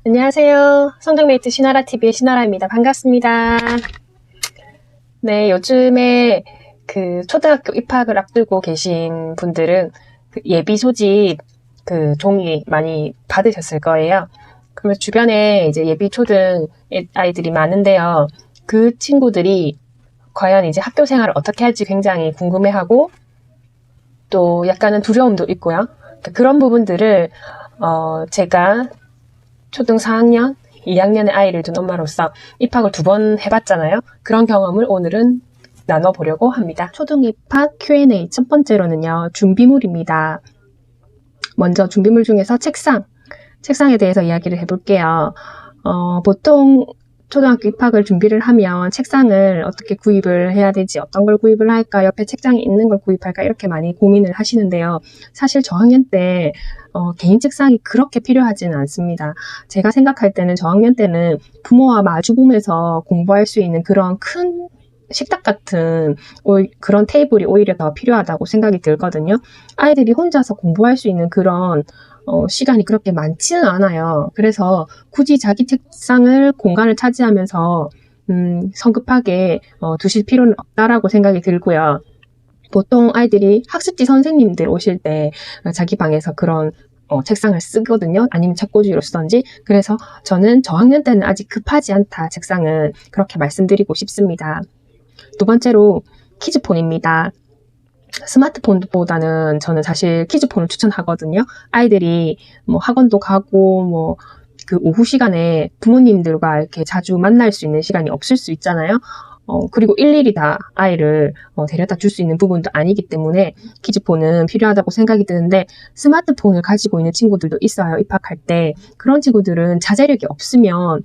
안녕하세요. 성장메이트 신하라TV의 신하라입니다. 반갑습니다. 네, 요즘에 그 초등학교 입학을 앞두고 계신 분들은 그 예비 소집 그 종이 많이 받으셨을 거예요. 그러면 주변에 이제 예비 초등 아이들이 많은데요. 그 친구들이 과연 이제 학교 생활을 어떻게 할지 굉장히 궁금해하고 또 약간은 두려움도 있고요. 그런 부분들을 제가 초등 4학년, 2학년의 아이를 둔 엄마로서 입학을 2번 해봤잖아요. 그런 경험을 오늘은 나눠보려고 합니다. 초등 입학 Q&A 첫 번째로는요. 준비물입니다. 먼저 준비물 중에서 책상에 대해서 이야기를 해볼게요. 보통 초등학교 입학을 준비를 하면 책상을 어떻게 구입을 해야 되지, 어떤 걸 구입을 할까, 옆에 책장이 있는 걸 구입할까 이렇게 많이 고민을 하시는데요. 사실 저학년 때 개인 책상이 그렇게 필요하지는 않습니다. 제가 생각할 때는 저학년 때는 부모와 마주보면서 공부할 수 있는 그런 큰 식탁 같은 그런 테이블이 오히려 더 필요하다고 생각이 들거든요. 아이들이 혼자서 공부할 수 있는 그런 시간이 그렇게 많지는 않아요. 그래서 굳이 자기 책상을 공간을 차지하면서 성급하게 두실 필요는 없다라고 생각이 들고요. 보통 아이들이 학습지 선생님들 오실 때 자기 방에서 그런 책상을 쓰거든요. 아니면 책꽂이로 쓰던지. 그래서 저는 저학년 때는 아직 급하지 않다. 책상은 그렇게 말씀드리고 싶습니다. 두 번째로 키즈폰입니다. 스마트폰보다는 저는 사실 키즈폰을 추천하거든요. 아이들이 뭐 학원도 가고 뭐 그 오후 시간에 부모님들과 이렇게 자주 만날 수 있는 시간이 없을 수 있잖아요. 그리고 일일이 다 아이를 데려다 줄 수 있는 부분도 아니기 때문에 키즈폰은 필요하다고 생각이 드는데 스마트폰을 가지고 있는 친구들도 있어요. 입학할 때. 그런 친구들은 자제력이 없으면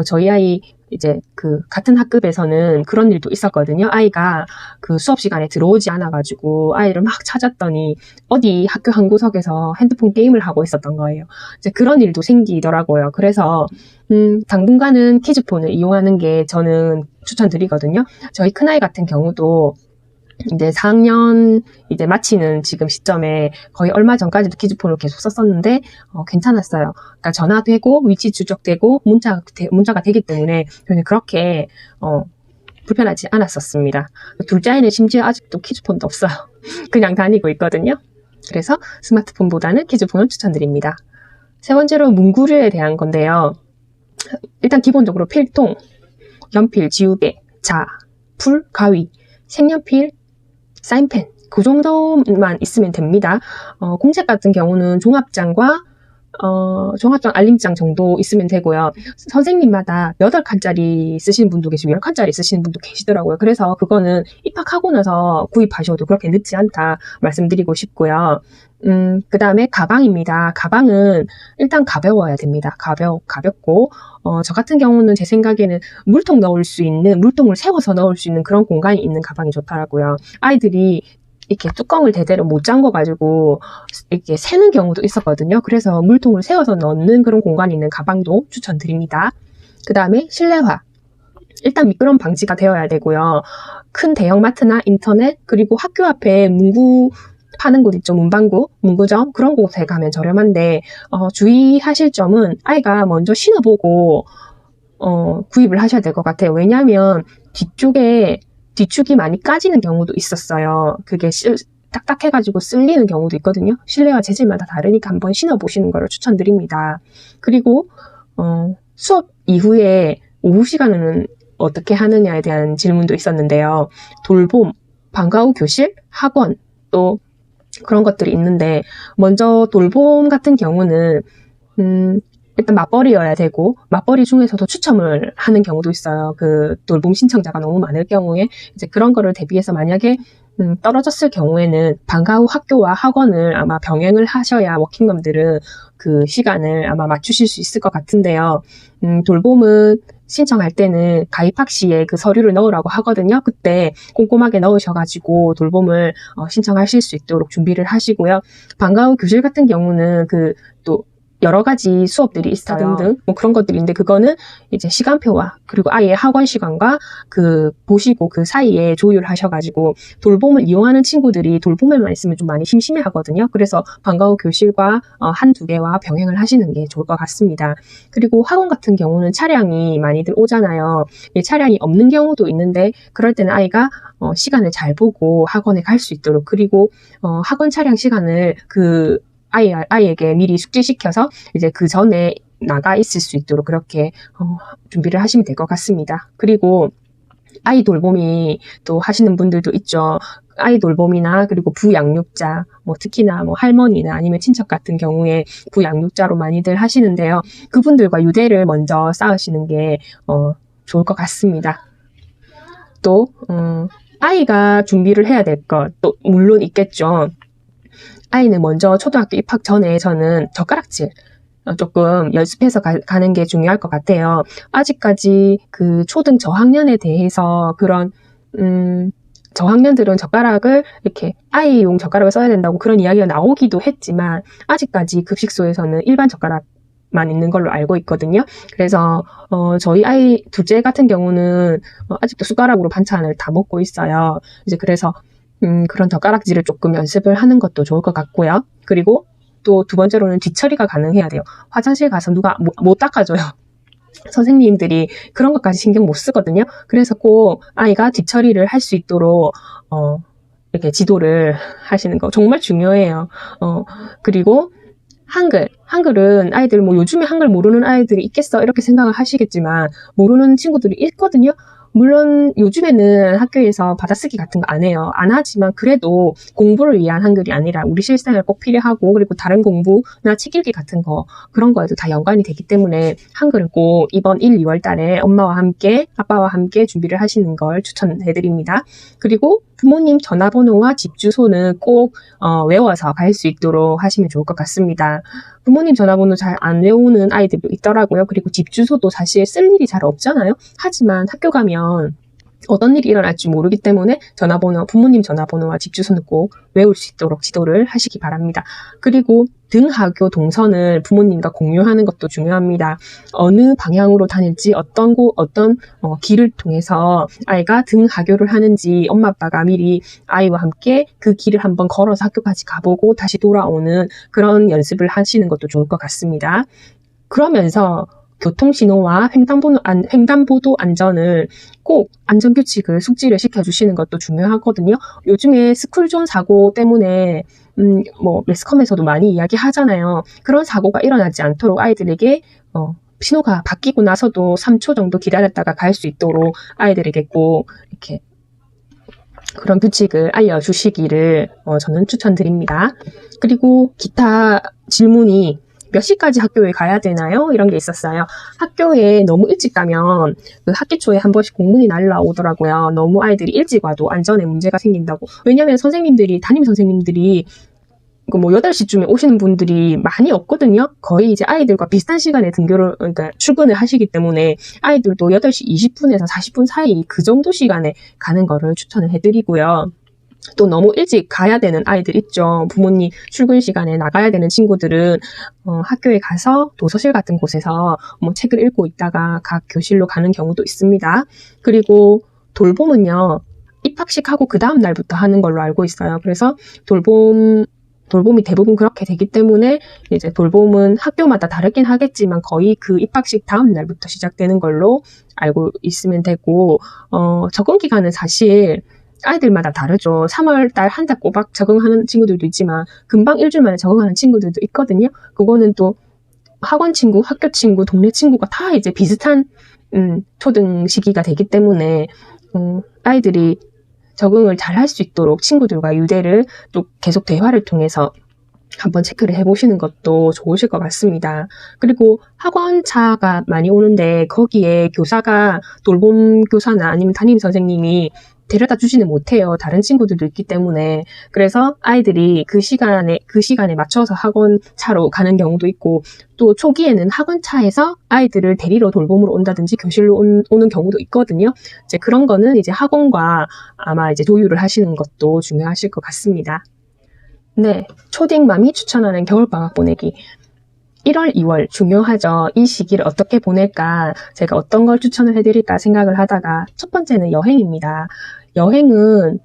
저희 아이 이제 그 같은 학급에서는 그런 일도 있었거든요. 아이가 그 수업 시간에 들어오지 않아가지고 아이를 막 찾았더니 어디 학교 한 구석에서 핸드폰 게임을 하고 있었던 거예요. 이제 그런 일도 생기더라고요. 그래서 당분간은 키즈폰을 이용하는 게 저는 추천드리거든요. 저희 큰아이 같은 경우도 이제 4학년 이제 마치는 지금 시점에 거의 얼마 전까지도 키즈폰을 계속 썼었는데 괜찮았어요. 그러니까 전화되고 위치 추적되고 문자가 되기 때문에 저는 그렇게 불편하지 않았었습니다. 둘째 아이는 심지어 아직도 키즈폰도 없어요. 그냥 다니고 있거든요. 그래서 스마트폰보다는 키즈폰을 추천드립니다. 세 번째로 문구류에 대한 건데요. 일단 기본적으로 필통, 연필, 지우개, 자, 풀, 가위, 색연필, 사인펜 그 정도만 있으면 됩니다. 공책 같은 경우는 종합장 알림장 정도 있으면 되고요. 선생님마다 8칸짜리 쓰시는 분도 계시고 10칸짜리 쓰시는 분도 계시더라고요. 그래서 그거는 입학하고 나서 구입하셔도 그렇게 늦지 않다 말씀드리고 싶고요. 그 다음에 가방입니다. 가방은 일단 가벼워야 됩니다. 가볍고 저 같은 경우는 제 생각에는 물통을 세워서 넣을 수 있는 그런 공간이 있는 가방이 좋더라고요. 아이들이 이렇게 뚜껑을 대대로 못 잠궈가지고 이렇게 새는 경우도 있었거든요. 그래서 물통을 세워서 넣는 그런 공간이 있는 가방도 추천드립니다. 그 다음에 실내화. 일단 미끄럼 방지가 되어야 되고요. 큰 대형마트나 인터넷 그리고 학교 앞에 문구 파는 곳 있죠. 문방구, 문구점 그런 곳에 가면 저렴한데 주의하실 점은 아이가 먼저 신어보고 구입을 하셔야 될 것 같아요. 왜냐하면 뒤축이 많이 까지는 경우도 있었어요. 그게 딱딱해가지고 쓸리는 경우도 있거든요. 실내화 재질마다 다르니까 한번 신어보시는 거를 추천드립니다. 그리고 수업 이후에 오후 시간에는 어떻게 하느냐에 대한 질문도 있었는데요. 돌봄, 방과 후 교실, 학원 또 그런 것들이 있는데 먼저 돌봄 같은 경우는 일단 맞벌이여야 되고 맞벌이 중에서도 추첨을 하는 경우도 있어요. 그 돌봄 신청자가 너무 많을 경우에 이제 그런 거를 대비해서 만약에 떨어졌을 경우에는 방과 후 학교와 학원을 아마 병행을 하셔야 워킹맘들은 그 시간을 아마 맞추실 수 있을 것 같은데요. 돌봄은 신청할 때는 가입학 시에 그 서류를 넣으라고 하거든요. 그때 꼼꼼하게 넣으셔가지고 돌봄을 신청하실 수 있도록 준비를 하시고요. 방과 후 교실 같은 경우는 또 여러 가지 수업들이 있어요. 등등 뭐 그런 것들인데 그거는 이제 시간표와 그리고 아이의 학원 시간과 그 보시고 그 사이에 조율하셔가지고 돌봄을 이용하는 친구들이 돌봄에만 있으면 좀 많이 심심해 하거든요. 그래서 방과 후 교실과 한두 개와 병행을 하시는 게 좋을 것 같습니다. 그리고 학원 같은 경우는 차량이 많이들 오잖아요. 차량이 없는 경우도 있는데 그럴 때는 아이가 시간을 잘 보고 학원에 갈 수 있도록 그리고 학원 차량 시간을 그 아이에게 미리 숙지시켜서 이제 그 전에 나가 있을 수 있도록 그렇게 준비를 하시면 될 것 같습니다. 그리고 아이 돌봄이 또 하시는 분들도 있죠. 아이 돌봄이나 그리고 부양육자, 뭐 특히나 뭐 할머니나 아니면 친척 같은 경우에 부양육자로 많이들 하시는데요. 그분들과 유대를 먼저 쌓으시는 게 좋을 것 같습니다. 또 아이가 준비를 해야 될 것도 물론 있겠죠. 아이는 먼저 초등학교 입학 전에 저는 젓가락질 조금 연습해서 가는 게 중요할 것 같아요. 아직까지 그 초등 저학년에 대해서 그런 저학년들은 젓가락을 이렇게 아이용 젓가락을 써야 된다고 그런 이야기가 나오기도 했지만 아직까지 급식소에서는 일반 젓가락만 있는 걸로 알고 있거든요. 그래서 저희 아이 둘째 같은 경우는 아직도 숟가락으로 반찬을 다 먹고 있어요. 이제 그래서 그런 젓가락질을 조금 연습을 하는 것도 좋을 것 같고요. 그리고 또 두 번째로는 뒤처리가 가능해야 돼요. 화장실 가서 누가 못 닦아줘요. 선생님들이 그런 것까지 신경 못 쓰거든요. 그래서 꼭 아이가 뒤처리를 할 수 있도록 이렇게 지도를 하시는 거 정말 중요해요. 그리고 한글은 아이들 뭐 요즘에 한글 모르는 아이들이 있겠어 이렇게 생각을 하시겠지만 모르는 친구들이 있거든요. 물론 요즘에는 학교에서 받아쓰기 같은 거 안 해요. 안 하지만 그래도 공부를 위한 한글이 아니라 우리 실생활 꼭 필요하고 그리고 다른 공부나 책 읽기 같은 거 그런 거에도 다 연관이 되기 때문에 한글을 꼭 이번 1, 2월 달에 엄마와 함께 아빠와 함께 준비를 하시는 걸 추천해드립니다. 그리고 부모님 전화번호와 집 주소는 꼭 외워서 갈 수 있도록 하시면 좋을 것 같습니다. 부모님 전화번호 잘 안 외우는 아이들도 있더라고요. 그리고 집 주소도 사실 쓸 일이 잘 없잖아요. 하지만 학교 가면 어떤 일이 일어날지 모르기 때문에 부모님 전화번호와 집 주소는 꼭 외울 수 있도록 지도를 하시기 바랍니다. 그리고 등하교 동선을 부모님과 공유하는 것도 중요합니다. 어느 방향으로 다닐지 어떤 길을 통해서 아이가 등하교를 하는지 엄마 아빠가 미리 아이와 함께 그 길을 한번 걸어서 학교까지 가보고 다시 돌아오는 그런 연습을 하시는 것도 좋을 것 같습니다. 그러면서 교통신호와 횡단보도 안전을 꼭 안전규칙을 숙지를 시켜주시는 것도 중요하거든요. 요즘에 스쿨존 사고 때문에 뭐 매스컴에서도 많이 이야기하잖아요. 그런 사고가 일어나지 않도록 아이들에게 신호가 바뀌고 나서도 3초 정도 기다렸다가 갈 수 있도록 아이들에게 꼭 이렇게 그런 규칙을 알려주시기를 저는 추천드립니다. 그리고 기타 질문이 몇 시까지 학교에 가야 되나요? 이런 게 있었어요. 학교에 너무 일찍 가면 그 학기 초에 한 번씩 공문이 날라오더라고요. 너무 아이들이 일찍 와도 안전에 문제가 생긴다고. 왜냐하면 담임 선생님들이 뭐 8시쯤에 오시는 분들이 많이 없거든요. 거의 이제 아이들과 비슷한 시간에 그러니까 출근을 하시기 때문에 아이들도 8시 20분에서 40분 사이 그 정도 시간에 가는 거를 추천을 해드리고요. 또 너무 일찍 가야 되는 아이들 있죠. 부모님 출근 시간에 나가야 되는 친구들은 학교에 가서 도서실 같은 곳에서 뭐 책을 읽고 있다가 각 교실로 가는 경우도 있습니다. 그리고 돌봄은요. 입학식 하고 그 다음 날부터 하는 걸로 알고 있어요. 그래서 돌봄이 대부분 그렇게 되기 때문에 이제 돌봄은 학교마다 다르긴 하겠지만 거의 그 입학식 다음 날부터 시작되는 걸로 알고 있으면 되고 적응 기간은 사실 아이들마다 다르죠. 3월달 한 달 꼬박 적응하는 친구들도 있지만 금방 일주일 만에 적응하는 친구들도 있거든요. 그거는 또 학원 친구, 학교 친구, 동네 친구가 다 이제 비슷한 초등 시기가 되기 때문에 아이들이 적응을 잘 할 수 있도록 친구들과 유대를 또 계속 대화를 통해서 한번 체크를 해보시는 것도 좋으실 것 같습니다. 그리고 학원차가 많이 오는데 거기에 교사가 돌봄 교사나 아니면 담임 선생님이 데려다 주지는 못해요. 다른 친구들도 있기 때문에. 그래서 아이들이 그 시간에 맞춰서 학원차로 가는 경우도 있고 또 초기에는 학원차에서 아이들을 데리러 돌봄으로 온다든지 교실로 오는 경우도 있거든요. 이제 그런 거는 이제 학원과 아마 이제 조율을 하시는 것도 중요하실 것 같습니다. 네, 초딩맘이 추천하는 겨울방학 보내기. 1월, 2월 중요하죠. 이 시기를 어떻게 보낼까, 제가 어떤 걸 추천을 해드릴까 생각을 하다가 첫 번째는 여행입니다. 여행은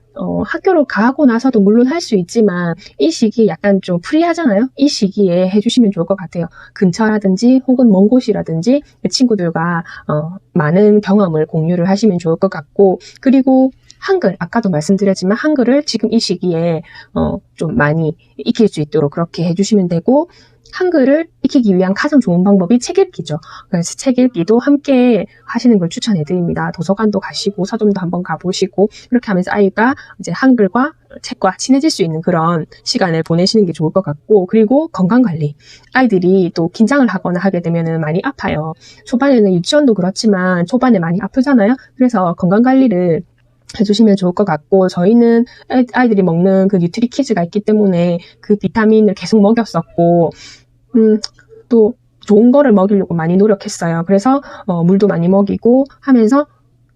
학교로 가고 나서도 물론 할 수 있지만 이 시기 약간 좀 프리하잖아요. 이 시기에 해주시면 좋을 것 같아요. 근처라든지 혹은 먼 곳이라든지 친구들과 많은 경험을 공유를 하시면 좋을 것 같고, 그리고 한글, 아까도 말씀드렸지만 한글을 지금 이 시기에 좀 많이 익힐 수 있도록 그렇게 해주시면 되고, 한글을 익히기 위한 가장 좋은 방법이 책 읽기죠. 그래서 책 읽기도 함께 하시는 걸 추천해드립니다. 도서관도 가시고 서점도 한번 가보시고 이렇게 하면서 아이가 이제 한글과 책과 친해질 수 있는 그런 시간을 보내시는 게 좋을 것 같고, 그리고 건강관리. 아이들이 또 긴장을 하거나 하게 되면 많이 아파요. 초반에는 유치원도 그렇지만 초반에 많이 아프잖아요. 그래서 건강관리를 해주시면 좋을 것 같고, 저희는 아이들이 먹는 그 뉴트리키즈가 있기 때문에 그 비타민을 계속 먹였었고, 또 좋은 거를 먹이려고 많이 노력했어요. 그래서 물도 많이 먹이고 하면서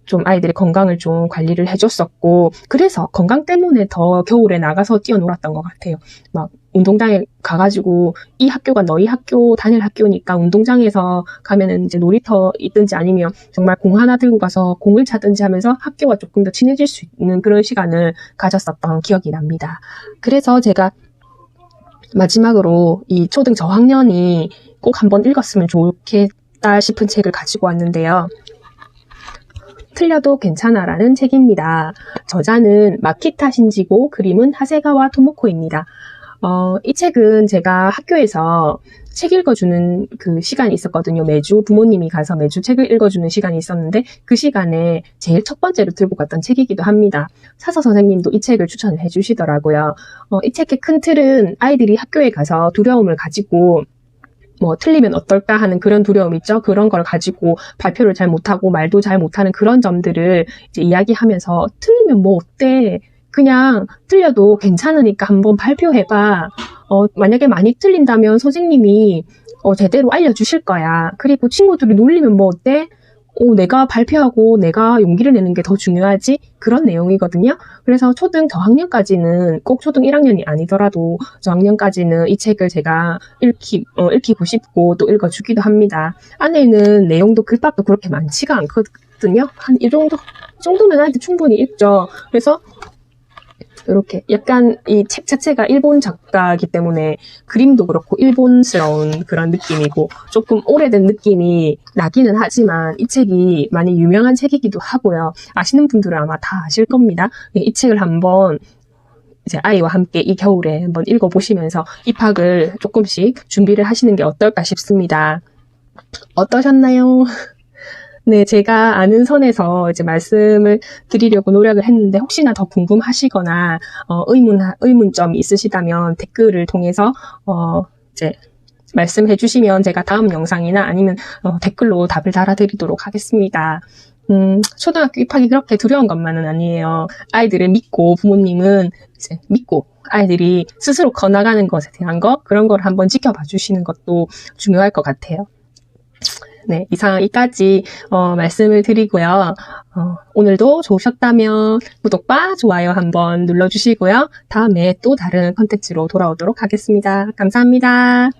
좀 아이들의 건강을 좀 관리를 해줬었고, 그래서 건강 때문에 더 겨울에 나가서 뛰어놀았던 것 같아요. 막 운동장에 가가지고 이 학교가 너희 학교 다닐 학교니까 운동장에서 가면은 이제 놀이터 있든지 아니면 정말 공 하나 들고 가서 공을 차든지 하면서 학교와 조금 더 친해질 수 있는 그런 시간을 가졌었던 기억이 납니다. 그래서 제가 마지막으로 이 초등 저학년이 꼭 한번 읽었으면 좋겠다 싶은 책을 가지고 왔는데요. 틀려도 괜찮아라는 책입니다. 저자는 마키타 신지고, 그림은 하세가와 토모코입니다. 이 책은 제가 학교에서 책 읽어주는 그 시간이 있었거든요. 매주 부모님이 가서 매주 책을 읽어주는 시간이 있었는데 그 시간에 제일 첫 번째로 들고 갔던 책이기도 합니다. 사서 선생님도 이 책을 추천을 해주시더라고요. 이 책의 큰 틀은 아이들이 학교에 가서 두려움을 가지고 뭐 틀리면 어떨까 하는 그런 두려움 있죠. 그런 걸 가지고 발표를 잘 못하고 말도 잘 못하는 그런 점들을 이제 이야기하면서 틀리면 뭐 어때? 그냥 틀려도 괜찮으니까 한번 발표해봐. 만약에 많이 틀린다면 선생님이 제대로 알려주실 거야. 그리고 친구들이 놀리면 뭐 어때? 내가 발표하고 내가 용기를 내는 게 더 중요하지? 그런 내용이거든요. 그래서 초등 저학년까지는 꼭 초등 1학년이 아니더라도 저학년까지는 이 책을 제가 읽히고 싶고 또 읽어주기도 합니다. 안에는 내용도 글밥도 그렇게 많지가 않거든요. 한 이 정도면 아이들 충분히 읽죠. 그래서 이렇게 약간 이 책 자체가 일본 작가이기 때문에 그림도 그렇고 일본스러운 그런 느낌이고 조금 오래된 느낌이 나기는 하지만 이 책이 많이 유명한 책이기도 하고요. 아시는 분들은 아마 다 아실 겁니다. 이 책을 한번 이제 아이와 함께 이 겨울에 한번 읽어보시면서 입학을 조금씩 준비를 하시는 게 어떨까 싶습니다. 어떠셨나요? 네, 제가 아는 선에서 이제 말씀을 드리려고 노력을 했는데 혹시나 더 궁금하시거나 의문점이 있으시다면 댓글을 통해서 이제 말씀해 주시면 제가 다음 영상이나 아니면 댓글로 답을 달아드리도록 하겠습니다. 초등학교 입학이 그렇게 두려운 것만은 아니에요. 아이들을 믿고 부모님은 이제 믿고 아이들이 스스로 커나가는 것에 대한 그런 걸 한번 지켜봐 주시는 것도 중요할 것 같아요. 네, 이상 여기까지 말씀을 드리고요. 오늘도 좋으셨다면 구독과 좋아요 한번 눌러주시고요. 다음에 또 다른 컨텐츠로 돌아오도록 하겠습니다. 감사합니다.